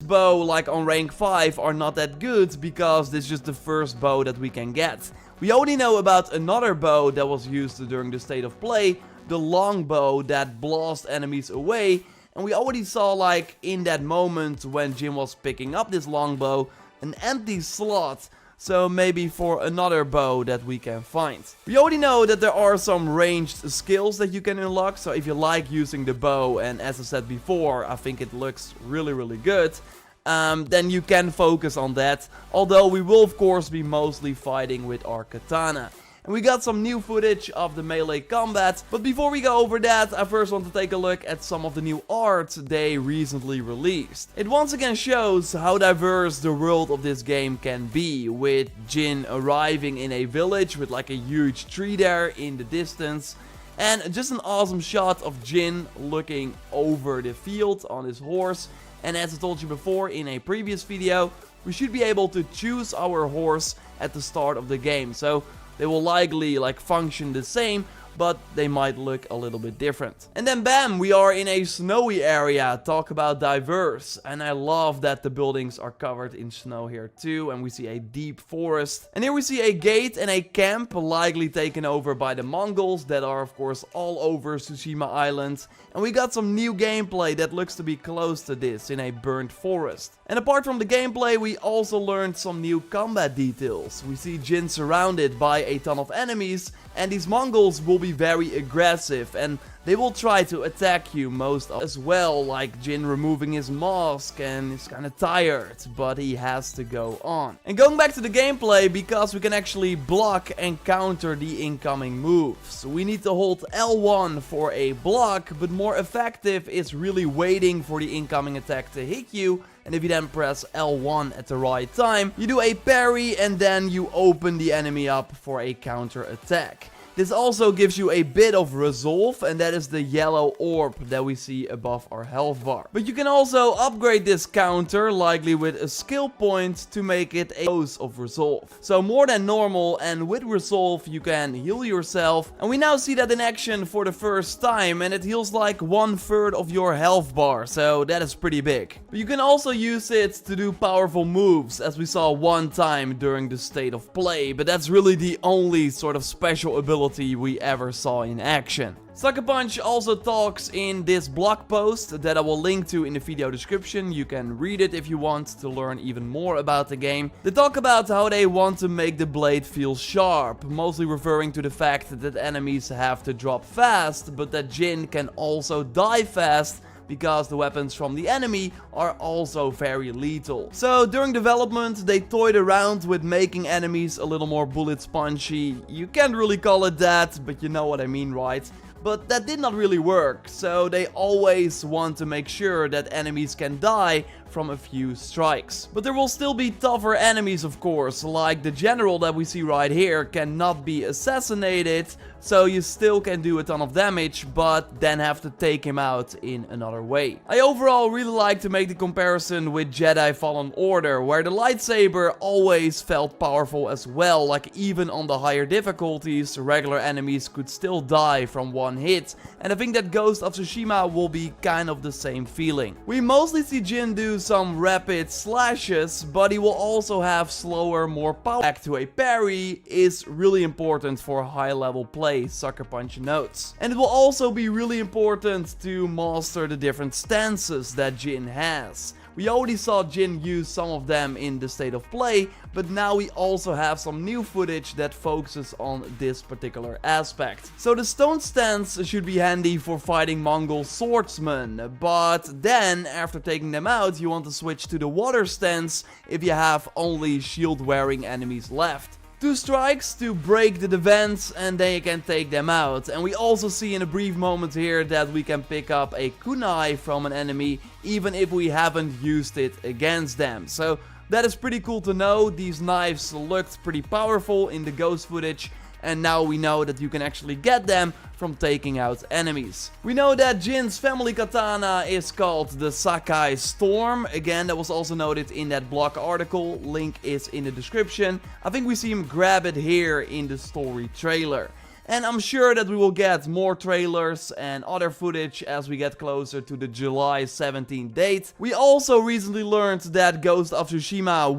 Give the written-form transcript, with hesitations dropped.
bow like on rank 5 are not that good because this is just the first bow that we can get. We only know about another bow that was used during the state of play, the longbow that blasts enemies away, and we already saw like in that moment when Jin was picking up this longbow an empty slot. So maybe for another bow that we can find. We already know that there are some ranged skills that you can unlock. So if you like using the bow, and as I said before, I think it looks really good. Then you can focus on that. Although we will of course be mostly fighting with our katana. And we got some new footage of the melee combat. But before we go over that, I first want to take a look at some of the new art they recently released. It once again shows how diverse the world of this game can be, with Jin arriving in a village with like a huge tree there in the distance. And just an awesome shot of Jin looking over the field on his horse. And as I told you before in a previous video, we should be able to choose our horse at the start of the game. So they will likely like function the same, but they might look a little bit different. And then bam, we are in a snowy area. Talk about diverse. And I love that the buildings are covered in snow here too. And we see a deep forest. And here we see a gate and a camp likely taken over by the Mongols that are of course all over Tsushima Island. And we got some new gameplay that looks to be close to this in a burnt forest. And apart from the gameplay, we also learned some new combat details. We see Jin surrounded by a ton of enemies, and these Mongols will be very aggressive and they will try to attack you most as well, like Jin removing his mask and is kinda tired, but he has to go on. And going back to the gameplay, because we can actually block and counter the incoming moves. We need to hold L1 for a block, but more effective is really waiting for the incoming attack to hit you. And if you then press L1 at the right time, you do a parry and then you open the enemy up for a counter attack. This also gives you a bit of resolve, and that is the yellow orb that we see above our health bar. But you can also upgrade this counter, likely with a skill point, to make it a dose of resolve. So more than normal, and with resolve you can heal yourself. And we now see that in action for the first time, and it heals like 1/3 of your health bar, so that is pretty big. But you can also use it to do powerful moves, as we saw one time during the state of play, but that's really the only sort of special ability we ever saw in action. Sucker Punch also talks in this blog post that I will link to in the video description. You can read it if you want to learn even more about the game. They talk about how they want to make the blade feel sharp, mostly referring to the fact that enemies have to drop fast, but that Jin can also die fast, because the weapons from the enemy are also very lethal. So during development they toyed around with making enemies a little more bullet spongy. You can't really call it that, but you know what I mean, right? But that did not really work, so they always want to make sure that enemies can die from a few strikes. But there will still be tougher enemies, of course, like the general that we see right here cannot be assassinated, so you still can do a ton of damage, but then have to take him out in another way. I overall really like to make the comparison with Jedi Fallen Order, where the lightsaber always felt powerful as well, like even on the higher difficulties, regular enemies could still die from one hit, and I think that Ghost of Tsushima will be kind of the same feeling. We mostly see Jin do some rapid slashes, but he will also have slower, more power. Back to a parry is really important for high level play, Sucker Punch notes. And it will also be really important to master the different stances that Jin has. We already saw Jin use some of them in the state of play, but now we also have some new footage that focuses on this particular aspect. So the stone stance should be handy for fighting Mongol swordsmen, but then after taking them out you want to switch to the water stance if you have only shield wearing enemies left. 2 strikes to break the defense and then you can take them out. And we also see in a brief moment here that we can pick up a kunai from an enemy even if we haven't used it against them. So that is pretty cool to know. These knives looked pretty powerful in the ghost footage, and now we know that you can actually get them from taking out enemies. We know that Jin's family katana is called the Sakai Storm. Again, that was also noted in that blog article. Link is in the description. I think we see him grab it here in the story trailer. And I'm sure that we will get more trailers and other footage as we get closer to the July 17th date. We also recently learned that Ghost of Tsushima